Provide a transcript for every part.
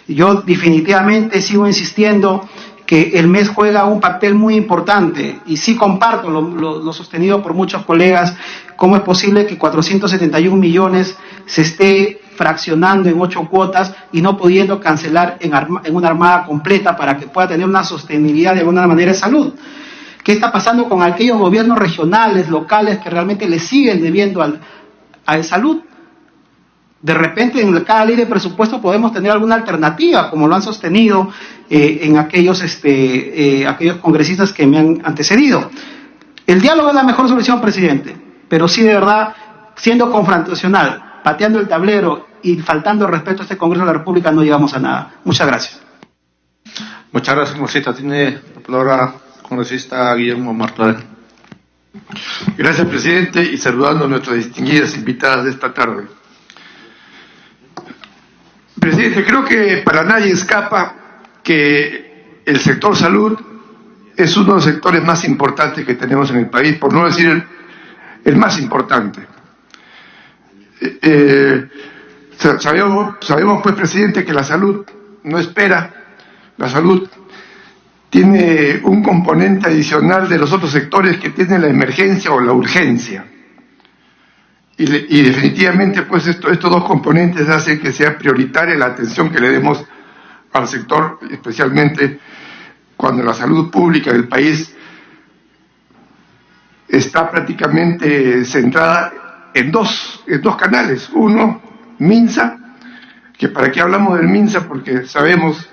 Yo definitivamente sigo insistiendo que el MES juega un papel muy importante y sí comparto lo sostenido por muchos colegas, cómo es posible que 471 millones se esté fraccionando en 8 cuotas y no pudiendo cancelar en una armada completa para que pueda tener una sostenibilidad de alguna manera de salud. ¿Qué está pasando con aquellos gobiernos regionales, locales, que realmente le siguen debiendo a salud? De repente en cada ley de presupuesto podemos tener alguna alternativa, como lo han sostenido en aquellos congresistas que me han antecedido. El diálogo es la mejor solución, presidente, pero sí, de verdad, siendo confrontacional, pateando el tablero y faltando respeto a este Congreso de la República, no llegamos a nada. Muchas gracias. Muchas gracias, congresista. Tiene la palabra el congresista Guillermo Martorell. Gracias, presidente, y saludando a nuestras distinguidas invitadas de esta tarde. Presidente, creo que para nadie escapa que el sector salud es uno de los sectores más importantes que tenemos en el país, por no decir el más importante. Sabemos, pues, presidente, que la salud no espera, la salud tiene un componente adicional de los otros sectores que tienen la emergencia o la urgencia. Y definitivamente, pues, estos dos componentes hacen que sea prioritaria la atención que le demos al sector, especialmente cuando la salud pública del país está prácticamente centrada en dos canales. Uno, MINSA, que para qué hablamos del MINSA, porque sabemos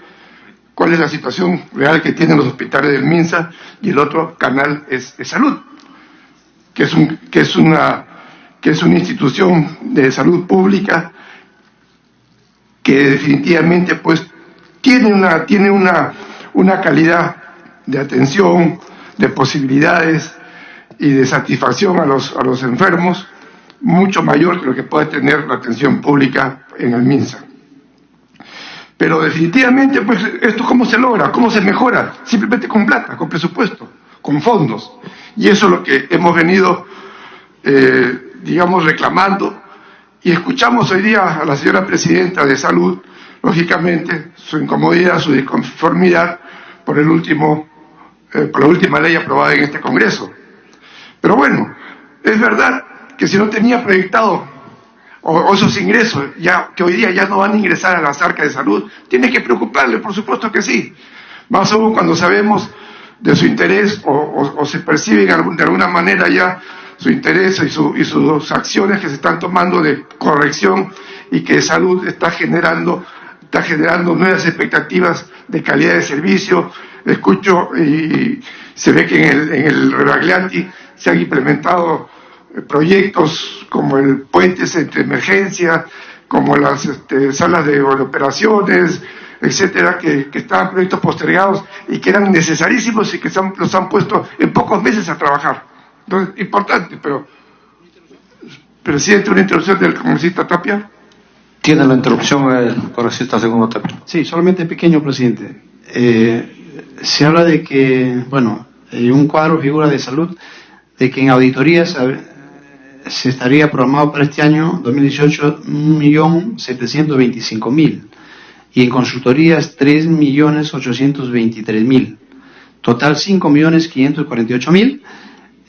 cuál es la situación real que tienen los hospitales del MINSA, y el otro canal es salud, que es una institución de salud pública que definitivamente, pues, tiene una calidad de atención, de posibilidades y de satisfacción a los enfermos mucho mayor que lo que puede tener la atención pública en el MINSA. Pero definitivamente, pues, esto ¿cómo se logra? ¿Cómo se mejora? Simplemente con plata, con presupuesto, con fondos. Y eso es lo que hemos venido reclamando, y escuchamos hoy día a la señora presidenta de Salud, lógicamente, su incomodidad, su disconformidad por la última ley aprobada en este Congreso. Pero bueno, es verdad que si no tenía proyectado o esos ingresos, ya que hoy día ya no van a ingresar a las arcas de salud, tiene que preocuparle, por supuesto que sí. Más aún cuando sabemos de su interés o se perciben de alguna manera ya su interés y sus acciones que se están tomando de corrección, y que salud está generando nuevas expectativas de calidad de servicio. Escucho y se ve que en el Rebagliati se han implementado proyectos como el puente entre emergencia, como las salas de operaciones, etcétera, que estaban proyectos postergados y que eran necesarísimos y que los han puesto en pocos meses a trabajar. Entonces, importante, pero, presidente, una interrupción del congresista Tapia. Tiene la interrupción el congresista segundo Tapia. Sí, solamente pequeño, presidente. Se habla de que, un cuadro figura de salud, de que en auditorías se estaría programado para este año 2018 1.725.000 y en consultorías 3.823.000, total 5.548.000.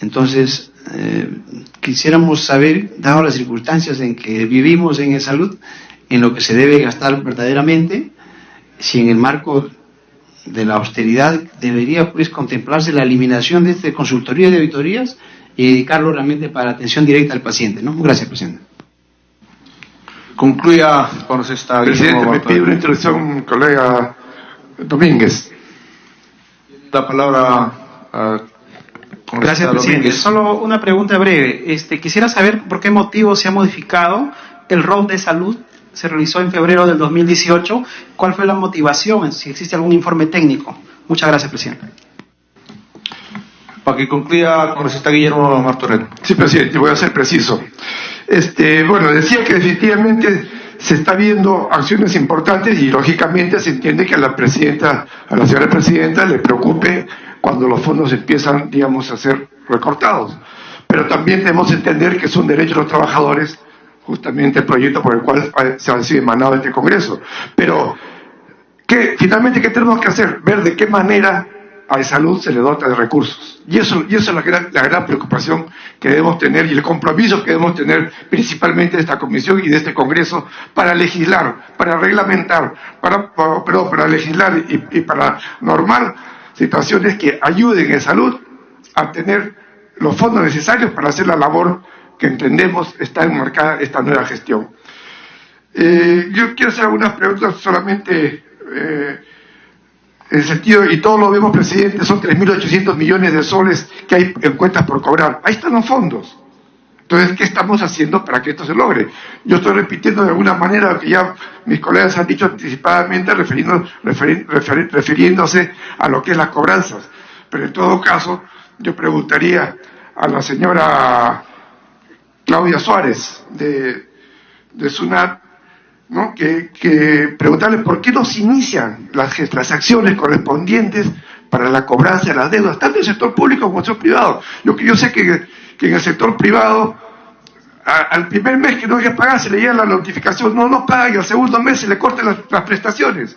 Entonces, quisiéramos saber, dadas las circunstancias en que vivimos en salud, en lo que se debe gastar verdaderamente, si en el marco de la austeridad debería, pues, contemplarse la eliminación de esta consultoría de auditorías y dedicarlo realmente para atención directa al paciente, ¿no? Gracias, presidente. Concluya con esta. Presidente, me pide una intervención, colega Domínguez. La palabra Gracias, presidente. Solo una pregunta breve. Quisiera saber por qué motivo se ha modificado el ROP de salud. Se realizó en febrero del 2018. ¿Cuál fue la motivación? Si existe algún informe técnico. Muchas gracias, presidente. Para que concluya, congresista Guillermo Martorell. Sí, presidente, voy a ser preciso. Decía que definitivamente se está viendo acciones importantes y lógicamente se entiende que a la señora presidenta le preocupe cuando los fondos empiezan, a ser recortados. Pero también debemos entender que son derechos de los trabajadores justamente el proyecto por el cual se ha sido emanado este Congreso. Pero, finalmente, ¿qué tenemos que hacer? Ver de qué manera a salud se le dota de recursos. Y eso es la gran preocupación que debemos tener y el compromiso que debemos tener principalmente de esta Comisión y de este Congreso para legislar, para reglamentar, para legislar y para normar situaciones que ayuden en salud a tener los fondos necesarios para hacer la labor que entendemos está enmarcada esta nueva gestión. Yo quiero hacer algunas preguntas solamente en el sentido, y todos lo vemos, presidente, son 3.800 millones de soles que hay en cuentas por cobrar. Ahí están los fondos. Entonces, ¿qué estamos haciendo para que esto se logre? Yo estoy repitiendo de alguna manera lo que ya mis colegas han dicho anticipadamente, refiriéndose a lo que es las cobranzas. Pero en todo caso, yo preguntaría a la señora Claudia Suárez de SUNAT, ¿no? que preguntarle por qué no se inician las acciones correspondientes para la cobranza de las deudas, tanto en el sector público como en el sector privado. Yo sé que en el sector privado, al primer mes que no hay que pagar, se le llega la notificación, no paga, y al segundo mes se le cortan las prestaciones.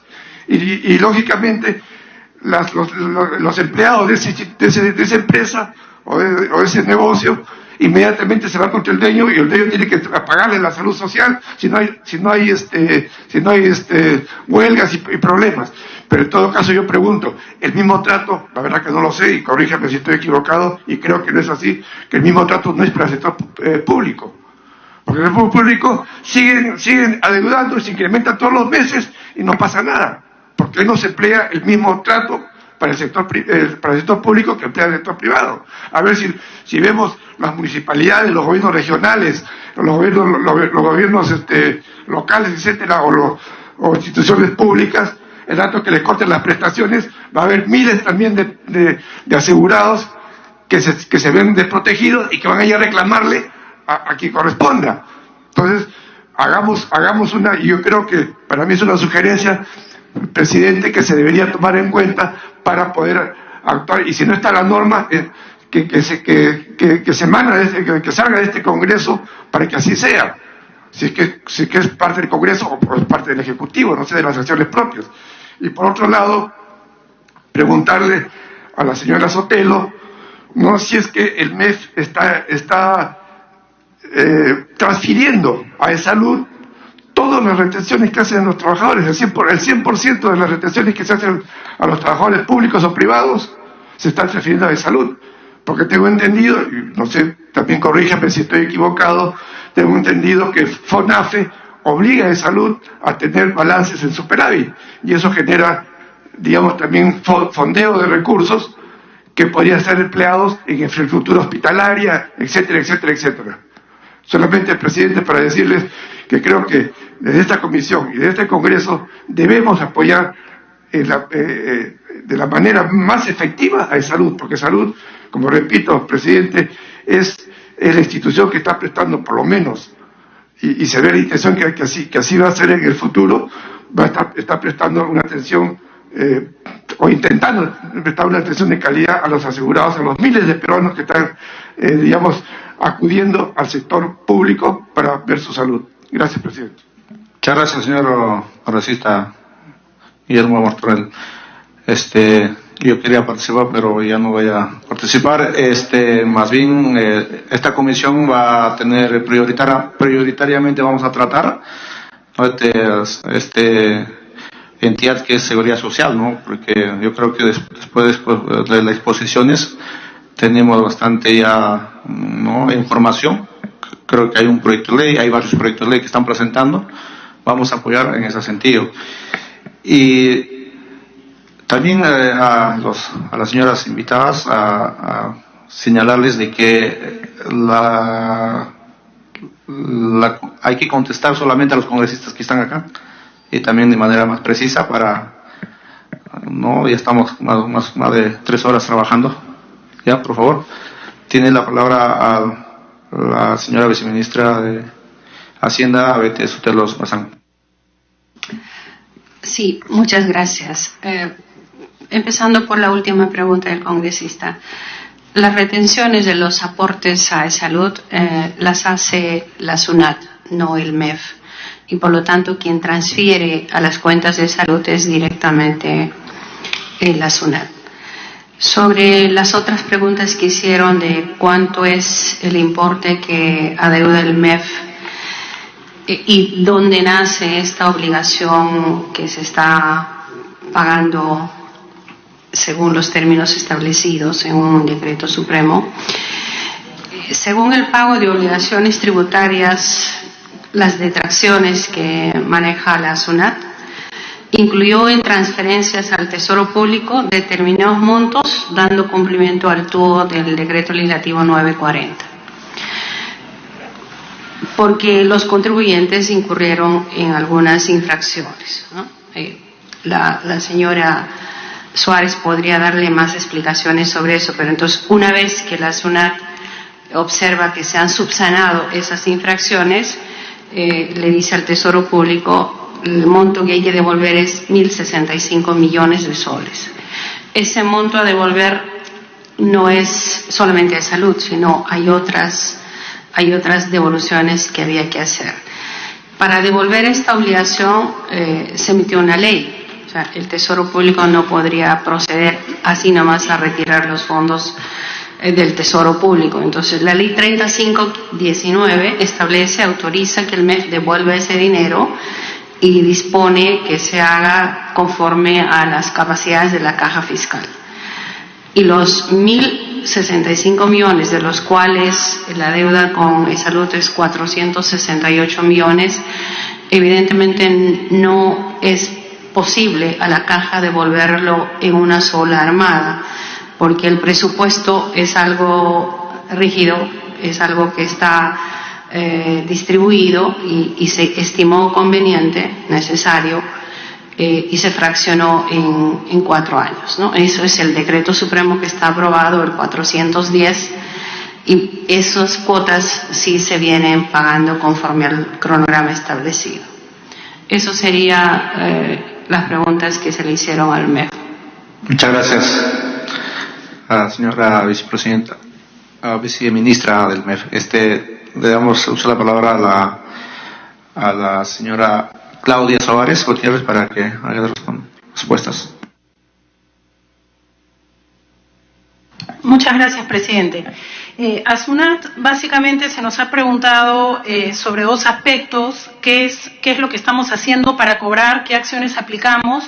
Y lógicamente, los empleados de esa empresa o de ese negocio inmediatamente se va contra el dueño, y el dueño tiene que pagarle la salud social si no hay huelgas y problemas. Pero en todo caso yo pregunto, el mismo trato, la verdad que no lo sé, y corríjame si estoy equivocado, y creo que no es así, que el mismo trato no es para el sector público. Porque en el sector público siguen adeudando y se incrementan todos los meses y no pasa nada, porque no se emplea el mismo trato para el sector público que emplea el sector privado. A ver si vemos las municipalidades, los gobiernos regionales, los gobiernos locales, etcétera, o instituciones públicas, el dato que les corten las prestaciones, va a haber miles también de asegurados que se ven desprotegidos y que van a ir a reclamarle a quien corresponda. Entonces, hagamos una, y yo creo que para mí es una sugerencia, presidente, que se debería tomar en cuenta para poder actuar, y si no está la norma, que salga de este Congreso para que así sea, si es que es parte del Congreso o es parte del Ejecutivo, no sé, de las acciones propias. Y por otro lado, preguntarle a la señora Sotelo, no si es que el MEF está transfiriendo a salud todas las retenciones que hacen los trabajadores, el 100% de las retenciones que se hacen a los trabajadores públicos o privados se están transfiriendo a salud. Porque tengo entendido, y no sé, también corríjame si estoy equivocado, tengo entendido que FONAFE obliga a salud a tener balances en superávit, y eso genera, digamos, también fondeo de recursos que podrían ser empleados en infraestructura hospitalaria, etcétera, etcétera, etcétera. Solamente, presidente, para decirles que creo que desde esta comisión y desde este Congreso debemos apoyar de la manera más efectiva a salud, porque salud, como repito, presidente, es la institución que está prestando, por lo menos, y se ve la intención que así va a ser en el futuro, está prestando una atención o intentando prestar una atención de calidad a los asegurados, a los miles de peruanos que están, digamos, acudiendo al sector público para ver su salud. Gracias, presidente. Muchas gracias, señor congresista Guillermo Martorell. Yo quería participar, pero ya no voy a participar. Más bien, esta comisión va a tener prioritariamente vamos a tratar entidad que es seguridad social, ¿no? Porque yo creo que después de las exposiciones tenemos bastante ya, ¿no?, información. Creo que hay un proyecto de ley, hay varios proyectos de ley que están presentando. Vamos a apoyar en ese sentido. Y también a las señoras invitadas a señalarles de que hay que contestar solamente a los congresistas que están acá, y también de manera más precisa ya estamos más de 3 horas trabajando. Ya, por favor, tiene la palabra a la señora viceministra de Hacienda, Abete Sotelo Bazán. Sí, muchas gracias. Empezando por la última pregunta del congresista. Las retenciones de los aportes a salud las hace la SUNAT, no el MEF. Y por lo tanto, quien transfiere a las cuentas de salud es directamente la SUNAT. Sobre las otras preguntas que hicieron de cuánto es el importe que adeuda el MEF y dónde nace esta obligación que se está pagando según los términos establecidos en un decreto supremo. Según el pago de obligaciones tributarias, las detracciones que maneja la SUNAT, incluyó en transferencias al Tesoro Público determinados montos, dando cumplimiento al TUO del Decreto Legislativo 940. Porque los contribuyentes incurrieron en algunas infracciones, ¿no? La señora Suárez podría darle más explicaciones sobre eso, pero entonces una vez que la SUNAT observa que se han subsanado esas infracciones, le dice al Tesoro Público el monto que hay que devolver es 1.065 millones de soles. Ese monto a devolver no es solamente de salud, sino hay otras devoluciones que había que hacer. Para devolver esta obligación se emitió una ley. O sea, el Tesoro Público no podría proceder así nomás a retirar los fondos del Tesoro Público. Entonces, la ley 3519 autoriza que el MEF devuelva ese dinero y dispone que se haga conforme a las capacidades de la caja fiscal. Y los 1.065 millones, de los cuales la deuda con salud es 468 millones, evidentemente no es posible a la caja devolverlo en una sola armada, porque el presupuesto es algo rígido, es algo que está distribuido y se estimó conveniente, necesario, y se fraccionó en 4 años, ¿no? Eso es el decreto supremo que está aprobado, el 410, y esas cuotas sí se vienen pagando conforme al cronograma establecido. Eso sería las preguntas que se le hicieron al MEF. Muchas gracias, señora vicepresidenta, viceministra del MEF. Le damos uso la palabra a la señora Claudia Suárez Gutiérrez para que haga las respuestas. Muchas gracias, presidente. A SUNAT básicamente se nos ha preguntado sobre 2 aspectos: qué es lo que estamos haciendo para cobrar, qué acciones aplicamos,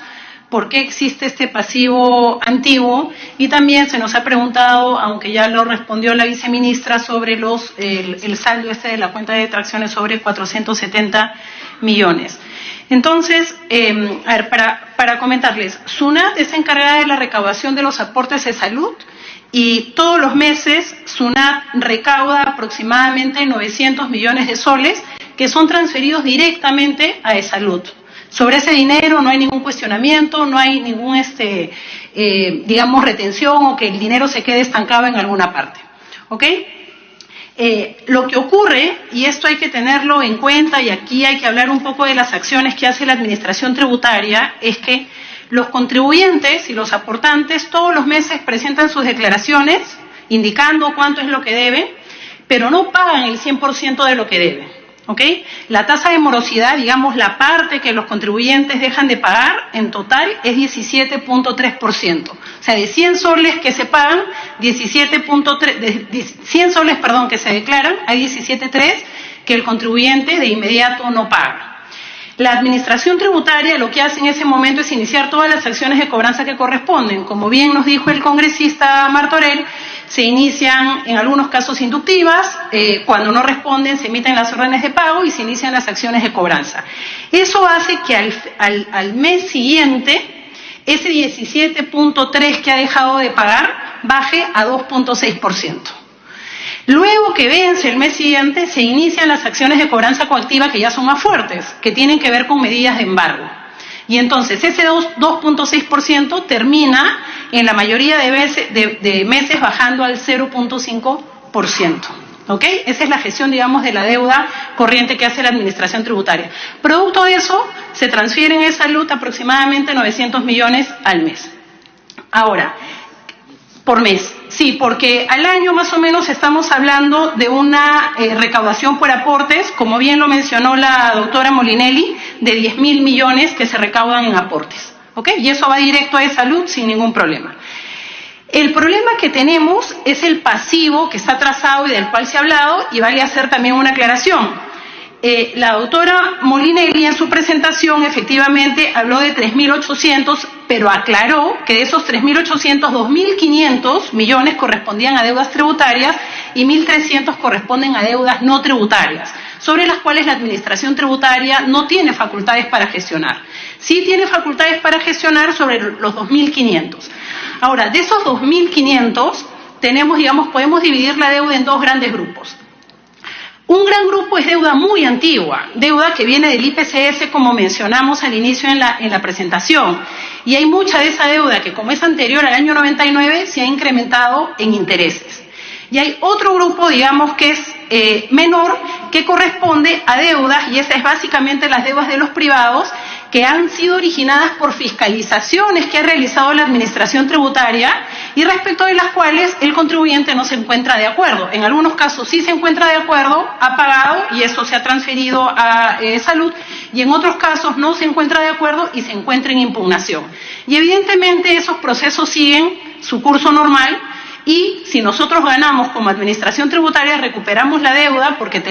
por qué existe este pasivo antiguo, y también se nos ha preguntado, aunque ya lo respondió la viceministra, sobre el saldo de la cuenta de detracciones sobre 470 millones. Entonces, a ver, para comentarles, SUNAT es encargada de la recaudación de los aportes de salud y todos los meses SUNAT recauda aproximadamente 900 millones de soles que son transferidos directamente a salud. Sobre ese dinero no hay ningún cuestionamiento, no hay ningún, digamos, retención o que el dinero se quede estancado en alguna parte. ¿Ok? Lo que ocurre, y esto hay que tenerlo en cuenta, y aquí hay que hablar un poco de las acciones que hace la Administración Tributaria, es que los contribuyentes y los aportantes todos los meses presentan sus declaraciones indicando cuánto es lo que deben, pero no pagan el 100% de lo que deben. ¿Ok? La tasa de morosidad, digamos, la parte que los contribuyentes dejan de pagar en total es 17.3%. O sea, de 100 soles que se pagan, 100 soles, que se declaran, hay 17.3 que el contribuyente de inmediato no paga. La Administración Tributaria lo que hace en ese momento es iniciar todas las acciones de cobranza que corresponden. Como bien nos dijo el congresista Martorell, se inician en algunos casos inductivas, cuando no responden se emiten las órdenes de pago y se inician las acciones de cobranza. Eso hace que al mes siguiente ese 17.3 que ha dejado de pagar baje a 2.6%. Luego que vence el mes siguiente se inician las acciones de cobranza coactiva que ya son más fuertes, que tienen que ver con medidas de embargo. Y entonces ese 2.6% termina en la mayoría de meses bajando al 0.5%. ¿Ok? Esa es la gestión, digamos, de la deuda corriente que hace la Administración Tributaria. Producto de eso, se transfieren en salud aproximadamente 900 millones al mes. Ahora, Por mes, sí, porque al año más o menos estamos hablando de una recaudación por aportes, como bien lo mencionó la doctora Molinelli, de 10.000 millones que se recaudan en aportes, ¿ok? Y eso va directo a salud sin ningún problema. El problema que tenemos es el pasivo que está trazado y del cual se ha hablado, y vale hacer también una aclaración. La doctora Molinelli en su presentación efectivamente habló de 3.800, pero aclaró que de esos 3.800, 2.500 millones correspondían a deudas tributarias y 1.300 corresponden a deudas no tributarias, sobre las cuales la administración tributaria no tiene facultades para gestionar. Sí tiene facultades para gestionar sobre los 2.500. Ahora, de esos 2.500 podemos dividir la deuda en dos grandes grupos. Un gran grupo es deuda muy antigua, deuda que viene del IPCS, como mencionamos al inicio en la presentación. Y hay mucha de esa deuda que, como es anterior al año 99, se ha incrementado en intereses. Y hay otro grupo, que es menor, que corresponde a deudas, y esa es básicamente las deudas de los privados, que han sido originadas por fiscalizaciones que ha realizado la administración tributaria y respecto de las cuales el contribuyente no se encuentra de acuerdo. En algunos casos sí se encuentra de acuerdo, ha pagado y eso se ha transferido a salud, y en otros casos no se encuentra de acuerdo y se encuentra en impugnación. Y evidentemente esos procesos siguen su curso normal. Y si nosotros ganamos como administración tributaria, recuperamos la deuda porque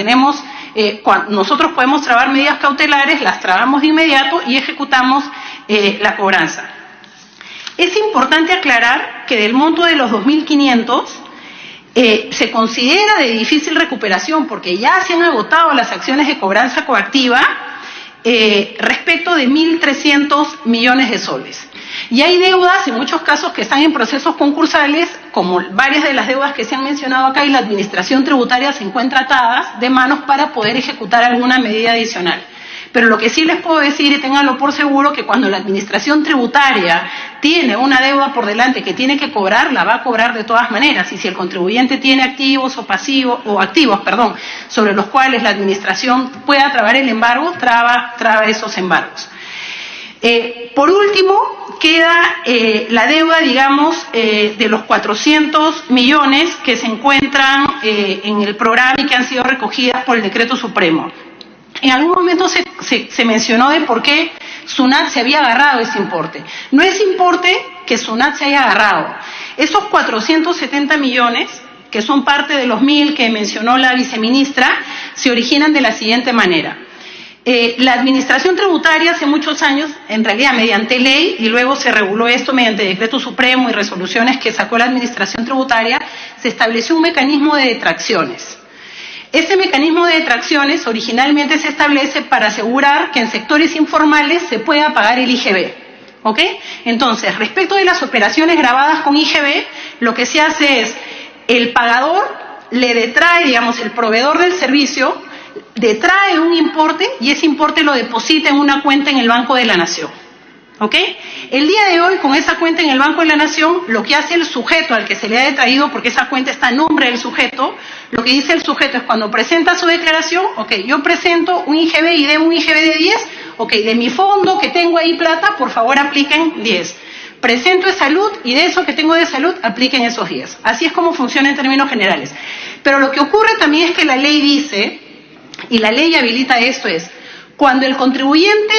nosotros podemos trabar medidas cautelares, las trabamos de inmediato y ejecutamos la cobranza. Es importante aclarar que del monto de los 2.500 se considera de difícil recuperación porque ya se han agotado las acciones de cobranza coactiva respecto de 1.300 millones de soles. Y hay deudas, en muchos casos, que están en procesos concursales, como varias de las deudas que se han mencionado acá, y la administración tributaria se encuentra atada de manos para poder ejecutar alguna medida adicional. Pero lo que sí les puedo decir, y ténganlo por seguro, que cuando la administración tributaria tiene una deuda por delante que tiene que cobrar, la va a cobrar de todas maneras. Y si el contribuyente tiene activos sobre los cuales la administración pueda trabar el embargo, traba esos embargos. Por último, queda la deuda, de los 400 millones que se encuentran en el programa y que han sido recogidas por el Decreto Supremo. En algún momento se mencionó de por qué SUNAT se había agarrado ese importe. No es importe que SUNAT se haya agarrado. Esos 470 millones, que son parte de los 1.000 que mencionó la viceministra, se originan de la siguiente manera. La administración tributaria hace muchos años, en realidad mediante ley, y luego se reguló esto mediante Decreto Supremo y resoluciones que sacó la administración tributaria, se estableció un mecanismo de detracciones. Ese mecanismo de detracciones originalmente se establece para asegurar que en sectores informales se pueda pagar el IGB. ¿Ok? Entonces, respecto de las operaciones grabadas con IGB, lo que se hace es, el pagador le detrae, el proveedor del servicio, detrae un importe y ese importe lo deposita en una cuenta en el Banco de la Nación. ¿Ok? El día de hoy, con esa cuenta en el Banco de la Nación, lo que hace el sujeto al que se le ha detraído, porque esa cuenta está a nombre del sujeto, lo que dice el sujeto es cuando presenta su declaración, yo presento un IGB y debo un IGB de 10, de mi fondo que tengo ahí plata, por favor apliquen 10. Presento de salud y de eso que tengo de salud, apliquen esos 10. Así es como funciona en términos generales. Pero lo que ocurre también es que la ley dice, y la ley habilita esto, es cuando el contribuyente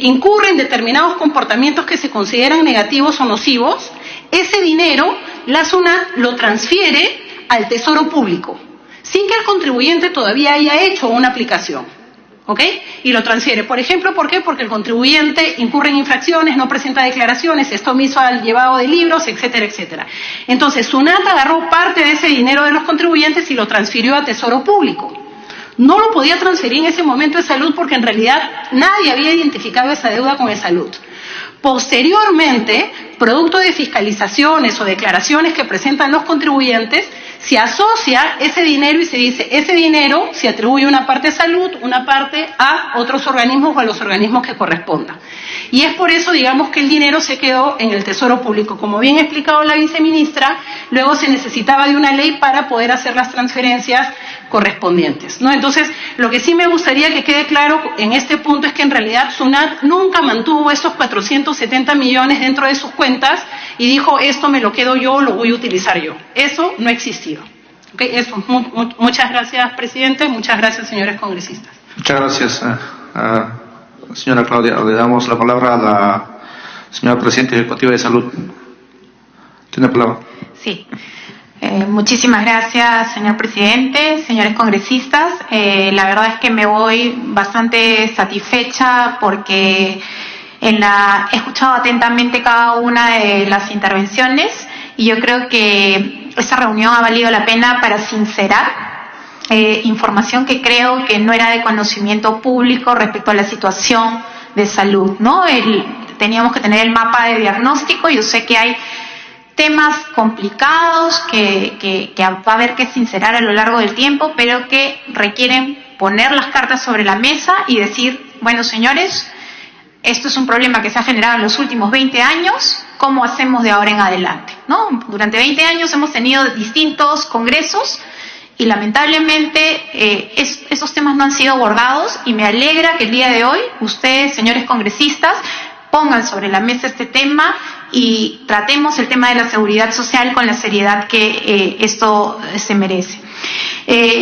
incurre en determinados comportamientos que se consideran negativos o nocivos, ese dinero la SUNAT lo transfiere al Tesoro Público, sin que el contribuyente todavía haya hecho una aplicación. ¿Ok? Y lo transfiere. Por ejemplo, ¿por qué? Porque el contribuyente incurre en infracciones, no presenta declaraciones, está omiso al llevado de libros, etcétera, etcétera. Entonces, SUNAT agarró parte de ese dinero de los contribuyentes y lo transfirió a Tesoro Público. No lo podía transferir en ese momento de salud porque en realidad nadie había identificado esa deuda con el salud. Posteriormente, producto de fiscalizaciones o declaraciones que presentan los contribuyentes, se asocia ese dinero y se dice, ese dinero se atribuye una parte a salud, una parte a otros organismos o a los organismos que correspondan. Y es por eso, digamos, que el dinero se quedó en el Tesoro Público. Como bien ha explicado la viceministra, luego se necesitaba de una ley para poder hacer las transferencias correspondientes, ¿no? Entonces, lo que sí me gustaría que quede claro en este punto es que en realidad SUNAT nunca mantuvo esos 470 millones dentro de sus cuentas y dijo, esto me lo quedo yo, lo voy a utilizar yo. Eso no existió. ¿Okay? Eso. Muchas gracias, presidente. Muchas gracias, señores congresistas. Muchas gracias, señora Claudia. Le damos la palabra a la señora presidenta ejecutiva de Salud. Tiene la palabra. Sí. Muchísimas gracias, señor presidente, señores congresistas. La verdad es que me voy bastante satisfecha porque he escuchado atentamente cada una de las intervenciones y yo creo que esta reunión ha valido la pena para sincerar información que creo que no era de conocimiento público respecto a la situación de salud, ¿no? Teníamos que tener el mapa de diagnóstico. Yo sé que hay temas complicados que va a haber que sincerar a lo largo del tiempo, pero que requieren poner las cartas sobre la mesa y decir, bueno, señores, esto es un problema que se ha generado en los últimos 20 años, ¿cómo hacemos de ahora en adelante? ¿No? Durante 20 años hemos tenido distintos congresos y lamentablemente esos temas no han sido abordados y me alegra que el día de hoy ustedes, señores congresistas, pongan sobre la mesa este tema y tratemos el tema de la seguridad social con la seriedad que esto se merece.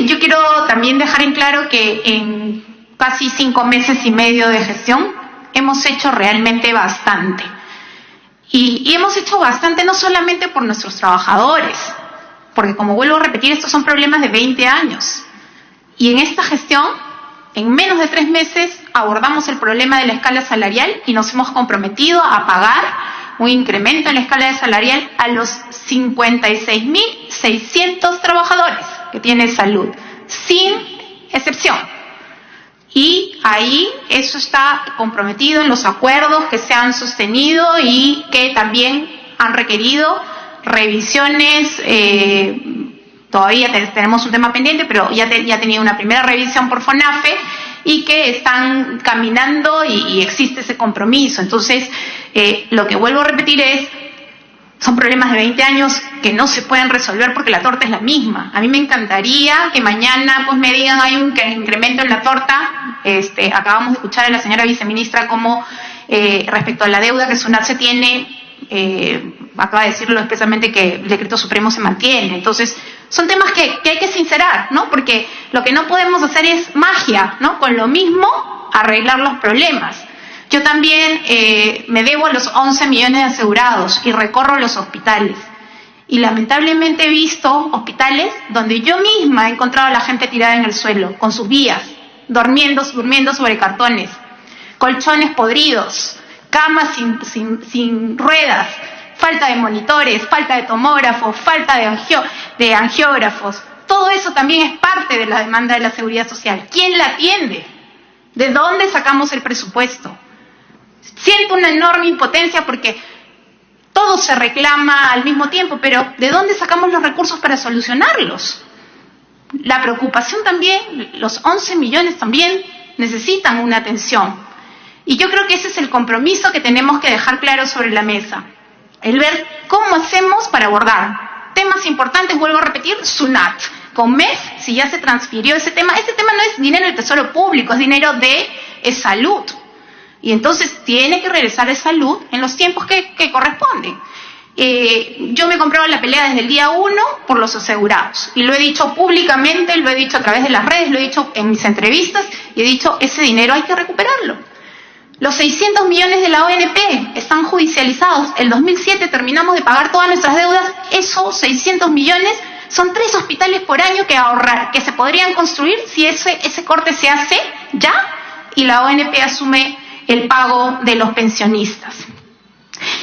Yo quiero también dejar en claro que en casi 5 meses y medio de gestión hemos hecho realmente bastante. Y hemos hecho bastante no solamente por nuestros trabajadores, porque como vuelvo a repetir, estos son problemas de 20 años. Y en esta gestión, en menos de 3 meses, abordamos el problema de la escala salarial y nos hemos comprometido a pagar un incremento en la escala salarial a los 56.600 trabajadores que tiene salud, sin excepción. Y ahí eso está comprometido en los acuerdos que se han sostenido y que también han requerido revisiones. Todavía tenemos un tema pendiente, pero ya ha tenido una primera revisión por FONAFE y que están caminando y existe ese compromiso. Entonces, lo que vuelvo a repetir son problemas de 20 años que no se pueden resolver porque la torta es la misma. A mí me encantaría que mañana pues me digan hay un incremento en la torta. Acabamos de escuchar a la señora viceministra cómo respecto a la deuda que SUNAT se tiene, acaba de decirlo expresamente que el decreto supremo se mantiene. Entonces, son temas que hay que sincerar, ¿no? Porque lo que no podemos hacer es magia, ¿no? Con lo mismo arreglar los problemas. Yo también me debo a los 11 millones de asegurados y recorro los hospitales. Y lamentablemente he visto hospitales donde yo misma he encontrado a la gente tirada en el suelo, con sus guías, durmiendo sobre cartones, colchones podridos, camas sin ruedas, falta de monitores, falta de tomógrafos, falta de angiógrafos. Todo eso también es parte de la demanda de la seguridad social. ¿Quién la atiende? ¿De dónde sacamos el presupuesto? Siento una enorme impotencia porque todo se reclama al mismo tiempo, pero ¿de dónde sacamos los recursos para solucionarlos? La preocupación también, los 11 millones también necesitan una atención. Y yo creo que ese es el compromiso que tenemos que dejar claro sobre la mesa. El ver cómo hacemos para abordar temas importantes, vuelvo a repetir, SUNAT. Con MEF, si ya se transfirió ese tema no es dinero del Tesoro Público, es dinero de salud. Y entonces tiene que regresar a salud en los tiempos que corresponden. Yo me he comprado la pelea desde el día 1 por los asegurados. Y lo he dicho públicamente, lo he dicho a través de las redes, lo he dicho en mis entrevistas y he dicho, ese dinero hay que recuperarlo. Los 600 millones de la ONP están judicializados. El 2007 terminamos de pagar todas nuestras deudas. Esos 600 millones son 3 hospitales por año que se podrían construir si ese corte se hace ya y la ONP asume el pago de los pensionistas.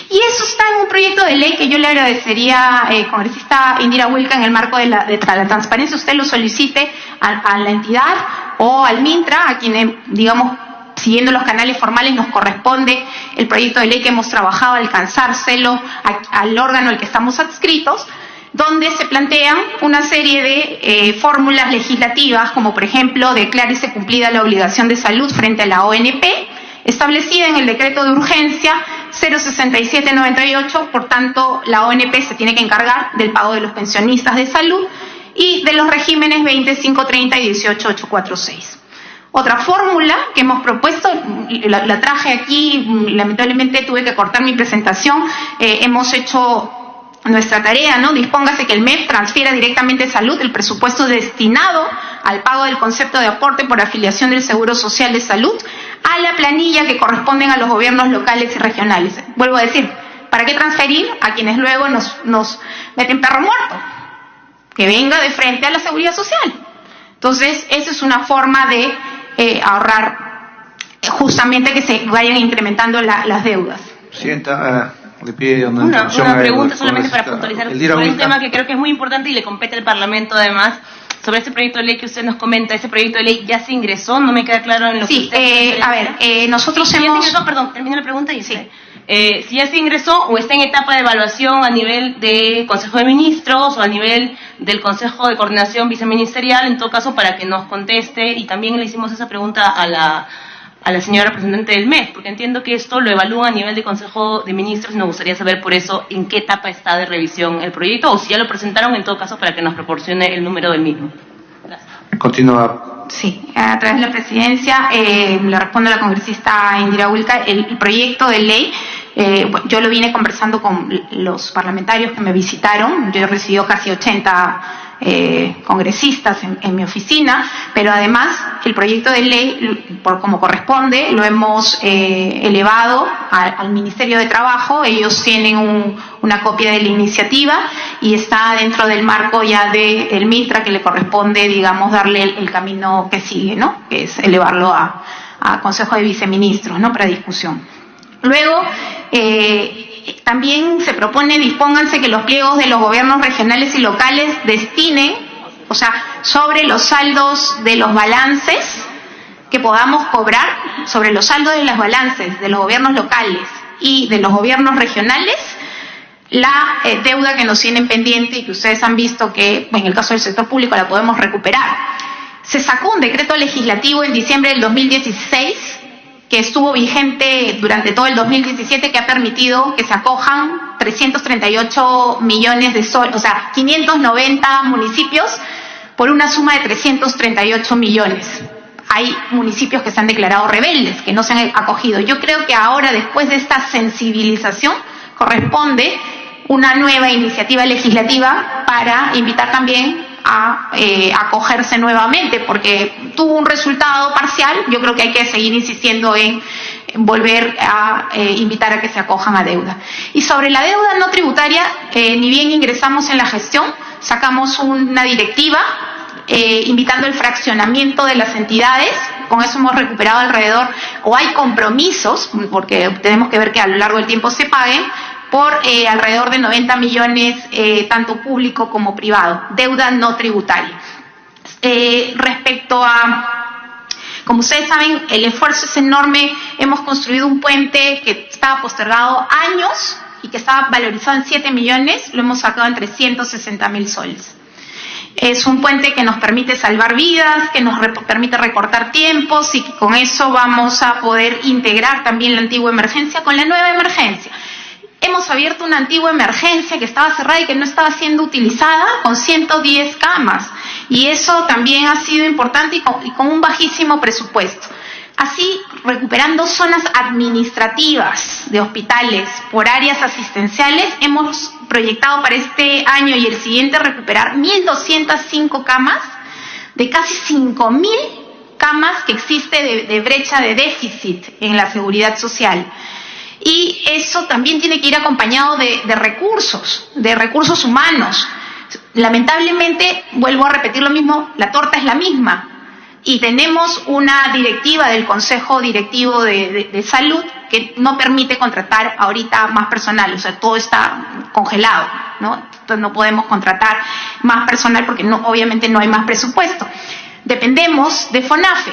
Y eso está en un proyecto de ley que yo le agradecería, congresista Indira Wilca, en el marco de la transparencia, usted lo solicite a la entidad o al MINTRA, a quienes, digamos, siguiendo los canales formales nos corresponde el proyecto de ley que hemos trabajado, alcanzárselo al órgano al que estamos adscritos, donde se plantean una serie de fórmulas legislativas, como por ejemplo, declárese cumplida la obligación de salud frente a la ONP, establecida en el decreto de urgencia 06798, por tanto, la ONP se tiene que encargar del pago de los pensionistas de salud y de los regímenes 20530 y 18846. Otra fórmula que hemos propuesto, la traje aquí, lamentablemente tuve que cortar mi presentación, hemos hecho nuestra tarea, ¿no? Dispóngase que el MEF transfiera directamente a salud el presupuesto destinado al pago del concepto de aporte por afiliación del Seguro Social de Salud a la planilla que corresponden a los gobiernos locales y regionales. Vuelvo a decir, ¿para qué transferir a quienes luego nos meten perro muerto? Que venga de frente a la Seguridad Social. Entonces, esa es una forma de ahorrar, justamente que se vayan incrementando las deudas. Presidenta, le pide una pregunta solamente para puntualizar sobre un tema que creo que es muy importante y le compete al Parlamento además. Sobre ese proyecto de ley que usted nos comenta, ese proyecto de ley ya se ingresó, no me queda claro en lo que usted... nosotros si hemos... termino la pregunta y sí. Si ya se ingresó o está en etapa de evaluación a nivel de Consejo de Ministros o a nivel del Consejo de Coordinación Viceministerial, en todo caso para que nos conteste, y también le hicimos esa pregunta a la señora representante del MEF, porque entiendo que esto lo evalúa a nivel de Consejo de Ministros y nos gustaría saber por eso en qué etapa está de revisión el proyecto o si ya lo presentaron, en todo caso para que nos proporcione el número del mismo. Gracias. Continúa. Sí, a través de la presidencia le respondo a la congresista Indira Wilca, el proyecto de ley, yo lo vine conversando con los parlamentarios que me visitaron, yo he recibido casi 80 congresistas en mi oficina, pero además el proyecto de ley, como corresponde, lo hemos elevado al Ministerio de Trabajo. Ellos tienen una copia de la iniciativa y está dentro del marco ya del MITRA, que le corresponde, digamos, darle el camino que sigue, ¿no? Que es elevarlo a Consejo de Viceministros, ¿no? Para discusión. Luego, también se propone, dispónganse que los pliegos de los gobiernos regionales y locales destinen, o sea, sobre los saldos de los balances que podamos cobrar, sobre los saldos de los balances de los gobiernos locales y de los gobiernos regionales, la deuda que nos tienen pendiente y que ustedes han visto que en el caso del sector público la podemos recuperar. Se sacó un decreto legislativo en diciembre del 2016 que estuvo vigente durante todo el 2017, que ha permitido que se acojan 338 millones de soles, o sea, 590 municipios por una suma de 338 millones. Hay municipios que se han declarado rebeldes, que no se han acogido. Yo creo que ahora, después de esta sensibilización, corresponde una nueva iniciativa legislativa para invitar también a acogerse nuevamente, porque tuvo un resultado parcial. Yo creo que hay que seguir insistiendo en volver a invitar a que se acojan a deuda. Y sobre la deuda no tributaria, ni bien ingresamos en la gestión, sacamos una directiva invitando el fraccionamiento de las entidades. Con eso hemos recuperado alrededor, o hay compromisos, porque tenemos que ver que a lo largo del tiempo se paguen, por alrededor de 90 millones, tanto público como privado, deuda no tributaria. Respecto a, como ustedes saben, el esfuerzo es enorme. Hemos construido un puente que estaba postergado años y que estaba valorizado en 7 millones, lo hemos sacado en 360.000 soles. Es un puente que nos permite salvar vidas, que nos permite recortar tiempos y que con eso vamos a poder integrar también la antigua emergencia con la nueva emergencia. Hemos abierto una antigua emergencia que estaba cerrada y que no estaba siendo utilizada, con 110 camas. Y eso también ha sido importante y con un bajísimo presupuesto. Así, recuperando zonas administrativas de hospitales por áreas asistenciales, hemos proyectado para este año y el siguiente recuperar 1.205 camas de casi 5.000 camas que existe de brecha de déficit en la seguridad social. Y eso también tiene que ir acompañado de recursos humanos. Lamentablemente, vuelvo a repetir lo mismo, la torta es la misma. Y tenemos una directiva del Consejo Directivo de Salud que no permite contratar ahorita más personal, o sea, todo está congelado, ¿no? Entonces no podemos contratar más personal porque obviamente no hay más presupuesto. Dependemos de FONAFE.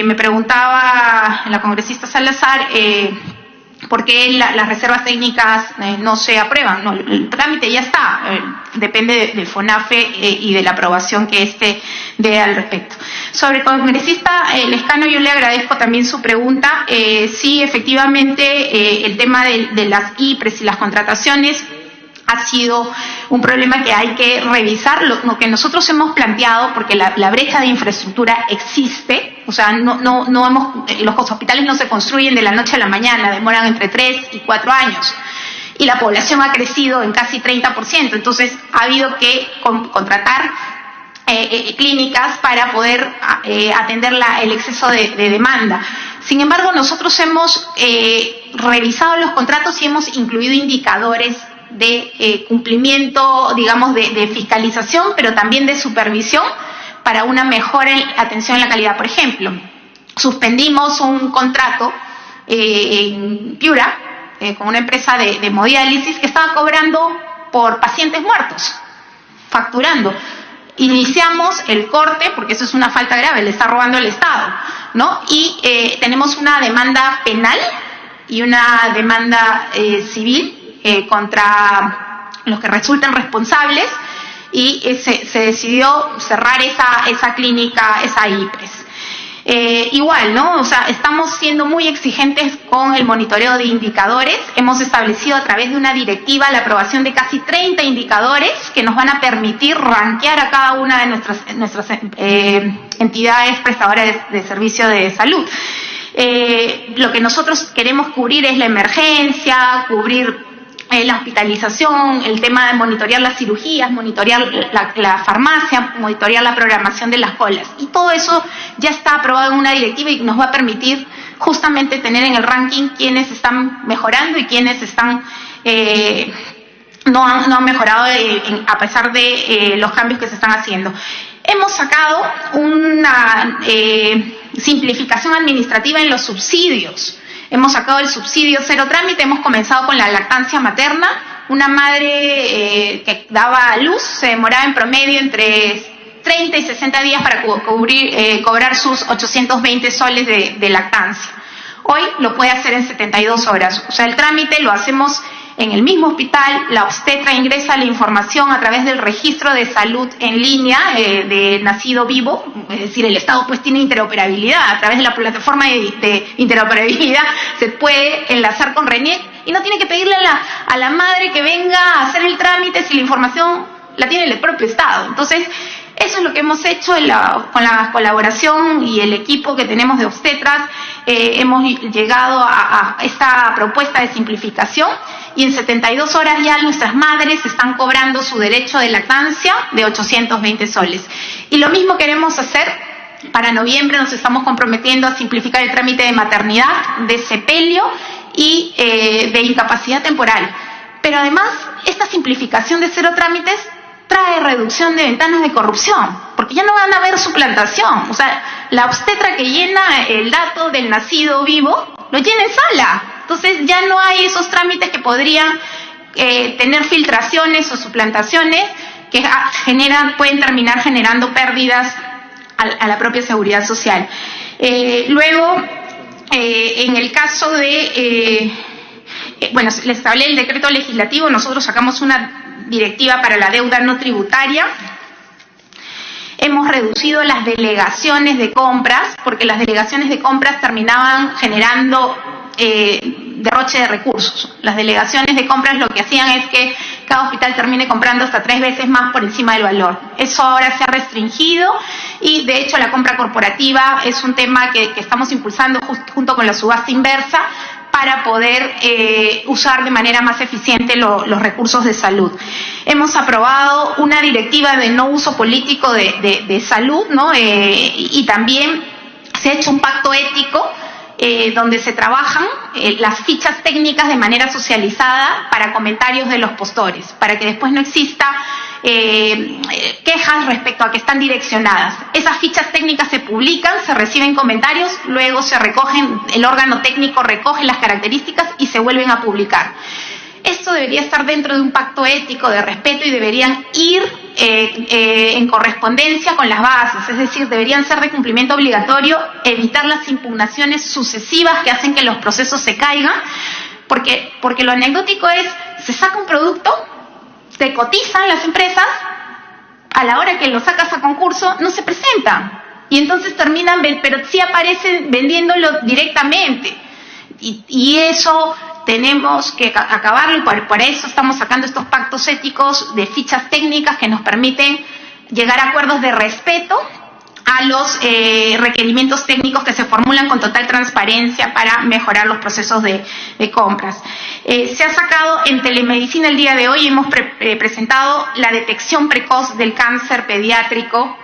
Me preguntaba la congresista Salazar ¿Por qué las reservas técnicas no se aprueban? No, el trámite ya está, depende del FONAFE y de la aprobación que éste dé al respecto. Sobre el congresista Lescano, yo le agradezco también su pregunta. Sí, efectivamente, el tema de las IPRES y las contrataciones ha sido un problema que hay que revisar. Lo que nosotros hemos planteado, porque la brecha de infraestructura existe, o sea, los hospitales no se construyen de la noche a la mañana, demoran entre 3 y 4 años. Y la población ha crecido en casi 30%, entonces ha habido que contratar clínicas para poder atender el exceso de demanda. Sin embargo, nosotros hemos revisado los contratos y hemos incluido indicadores de cumplimiento, digamos, de fiscalización, pero también de supervisión para una mejor atención en la calidad. Por ejemplo, suspendimos un contrato en Piura con una empresa de hemodiálisis que estaba cobrando por pacientes muertos, facturando. Iniciamos el corte, porque eso es una falta grave, le está robando el Estado, ¿no? Y tenemos una demanda penal y una demanda civil contra los que resulten responsables, y se decidió cerrar esa clínica, esa IPRES. Igual, ¿no? O sea, estamos siendo muy exigentes con el monitoreo de indicadores. Hemos establecido a través de una directiva la aprobación de casi 30 indicadores que nos van a permitir rankear a cada una de nuestras entidades prestadoras de servicio de salud. Lo que nosotros queremos cubrir es la emergencia, cubrir la hospitalización, el tema de monitorear las cirugías, monitorear la farmacia, monitorear la programación de las colas. Y todo eso ya está aprobado en una directiva y nos va a permitir justamente tener en el ranking quienes están mejorando y quienes están no han mejorado a pesar de los cambios que se están haciendo. Hemos sacado una simplificación administrativa en los subsidios. Hemos sacado el subsidio cero trámite, hemos comenzado con la lactancia materna. Una madre que daba a luz se demoraba en promedio entre 30 y 60 días para cobrar sus 820 soles de lactancia. Hoy lo puede hacer en 72 horas. O sea, el trámite lo hacemos en el mismo hospital, la obstetra ingresa la información a través del registro de salud en línea de nacido vivo, es decir, el Estado pues tiene interoperabilidad, a través de la plataforma de interoperabilidad se puede enlazar con RENIEC y no tiene que pedirle a la madre que venga a hacer el trámite si la información la tiene el propio Estado. Entonces, eso es lo que hemos hecho con la colaboración y el equipo que tenemos de obstetras. Hemos llegado a esta propuesta de simplificación y en 72 horas ya nuestras madres están cobrando su derecho de lactancia de 820 soles. Y lo mismo queremos hacer para noviembre, nos estamos comprometiendo a simplificar el trámite de maternidad, de sepelio y de incapacidad temporal. Pero además, esta simplificación de cero trámites trae reducción de ventanas de corrupción, porque ya no van a haber suplantación. O sea, la obstetra que llena el dato del nacido vivo, lo llena en sala. Entonces ya no hay esos trámites que podrían tener filtraciones o suplantaciones que pueden terminar generando pérdidas a la propia seguridad social. Luego, en el caso de... bueno, les hablé del decreto legislativo, nosotros sacamos una directiva para la deuda no tributaria. Hemos reducido las delegaciones de compras, porque las delegaciones de compras terminaban generando derroche de recursos. Las delegaciones de compras lo que hacían es que cada hospital termine comprando hasta 3 veces más por encima del valor. Eso ahora se ha restringido y de hecho la compra corporativa es un tema que estamos impulsando junto con la subasta inversa para poder usar de manera más eficiente los recursos de salud. Hemos aprobado una directiva de no uso político de salud, ¿no? Y también se ha hecho un pacto ético donde se trabajan las fichas técnicas de manera socializada para comentarios de los postores, para que después no exista quejas respecto a que están direccionadas. Esas fichas técnicas se publican, se reciben comentarios, luego se recogen, el órgano técnico recoge las características y se vuelven a publicar. Esto debería estar dentro de un pacto ético de respeto y deberían ir en correspondencia con las bases, es decir, deberían ser de cumplimiento obligatorio, evitar las impugnaciones sucesivas que hacen que los procesos se caigan, Porque lo anecdótico es, se saca un producto, se cotizan las empresas, a la hora que lo sacas a concurso no se presentan. Y entonces terminan, pero sí aparecen vendiéndolo directamente. Y eso tenemos que acabarlo, y por eso estamos sacando estos pactos éticos de fichas técnicas que nos permiten llegar a acuerdos de respeto a los requerimientos técnicos que se formulan con total transparencia para mejorar los procesos de compras. Se ha sacado en telemedicina el día de hoy, hemos presentado la detección precoz del cáncer pediátrico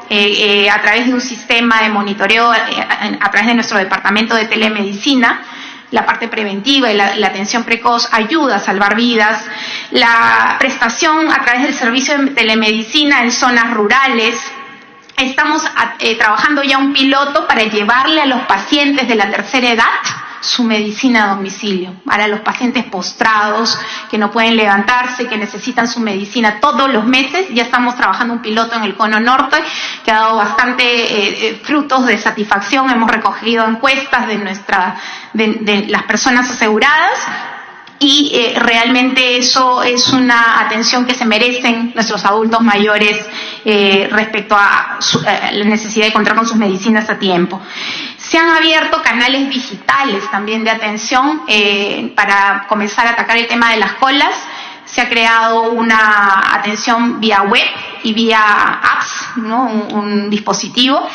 a través de un sistema de monitoreo a través de nuestro departamento de telemedicina. La parte preventiva y la atención precoz ayuda a salvar vidas. La prestación a través del servicio de telemedicina en zonas rurales. Estamos trabajando ya un piloto para llevarle a los pacientes de la tercera edad su medicina a domicilio. Para los pacientes postrados que no pueden levantarse, que necesitan su medicina todos los meses, ya estamos trabajando un piloto en el Cono Norte que ha dado bastante frutos de satisfacción. Hemos recogido encuestas de las personas aseguradas. Y realmente eso es una atención que se merecen nuestros adultos mayores respecto a la necesidad de contar con sus medicinas a tiempo. Se han abierto canales digitales también de atención para comenzar a atacar el tema de las colas. Se ha creado una atención vía web y vía apps, ¿no? Un dispositivo.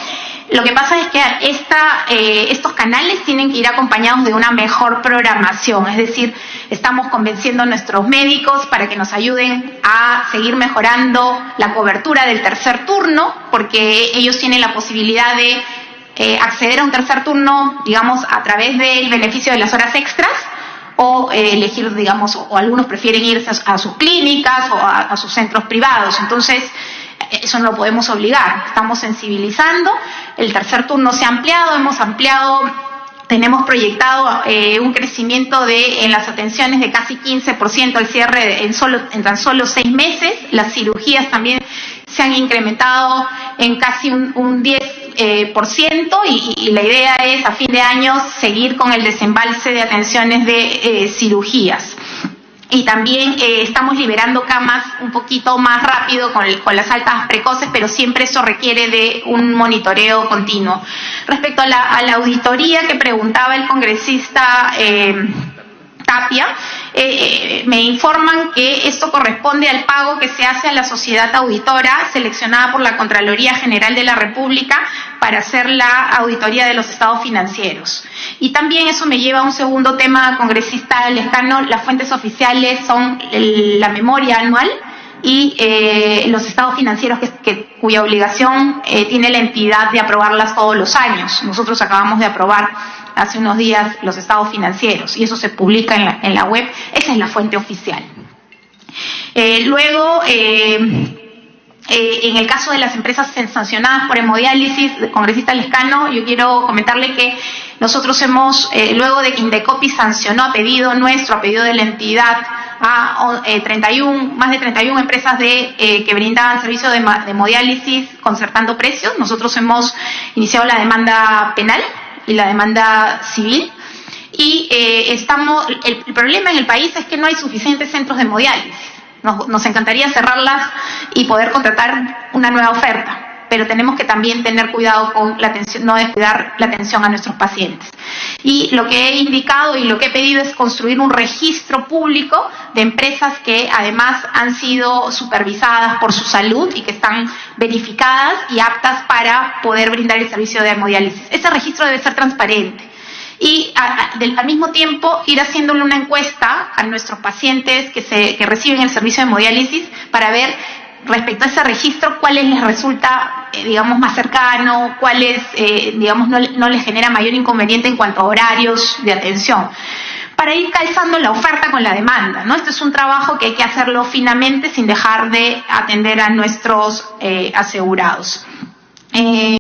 Lo que pasa es que estos canales tienen que ir acompañados de una mejor programación, es decir, estamos convenciendo a nuestros médicos para que nos ayuden a seguir mejorando la cobertura del tercer turno, porque ellos tienen la posibilidad de acceder a un tercer turno, digamos, a través del beneficio de las horas extras, o elegir, digamos, o algunos prefieren irse a sus clínicas o a sus centros privados. Entonces, eso no lo podemos obligar, estamos sensibilizando. El tercer turno se ha ampliado, tenemos proyectado un crecimiento en las atenciones de casi 15% al cierre en tan solo 6 meses. Las cirugías también se han incrementado en casi un 10%, y la idea es a fin de año seguir con el desembalse de atenciones de cirugías. Y también estamos liberando camas un poquito más rápido con las altas precoces, pero siempre eso requiere de un monitoreo continuo. Respecto a la auditoría que preguntaba el congresista Tapia, me informan que esto corresponde al pago que se hace a la sociedad auditora seleccionada por la Contraloría General de la República para hacer la auditoría de los estados financieros. Y también eso me lleva a un segundo tema, congresista Lescano. Las fuentes oficiales son la memoria anual y los estados financieros cuya obligación tiene la entidad de aprobarlas todos los años. Nosotros acabamos de aprobar hace unos días los estados financieros y eso se publica en la web. Esa es la fuente oficial. Luego, en el caso de las empresas sancionadas por hemodiálisis, congresista Lescano, yo quiero comentarle que nosotros hemos, luego de que Indecopi sancionó a pedido de la entidad a más de 31 empresas que brindaban servicio de hemodiálisis concertando precios, nosotros hemos iniciado la demanda penal y la demanda civil. Y el problema en el país es que no hay suficientes centros de hemodiálisis. Nos encantaría cerrarlas y poder contratar una nueva oferta, pero tenemos que también tener cuidado con la atención, no descuidar la atención a nuestros pacientes. Y lo que he indicado y lo que he pedido es construir un registro público de empresas que además han sido supervisadas por su salud y que están verificadas y aptas para poder brindar el servicio de hemodiálisis. Ese registro debe ser transparente. Y al mismo tiempo ir haciéndole una encuesta a nuestros pacientes que reciben el servicio de hemodiálisis para ver respecto a ese registro cuáles les resulta digamos más cercano, cuáles digamos no les genera mayor inconveniente en cuanto a horarios de atención, para ir calzando la oferta con la demanda, ¿no? Este es un trabajo que hay que hacerlo finamente sin dejar de atender a nuestros asegurados.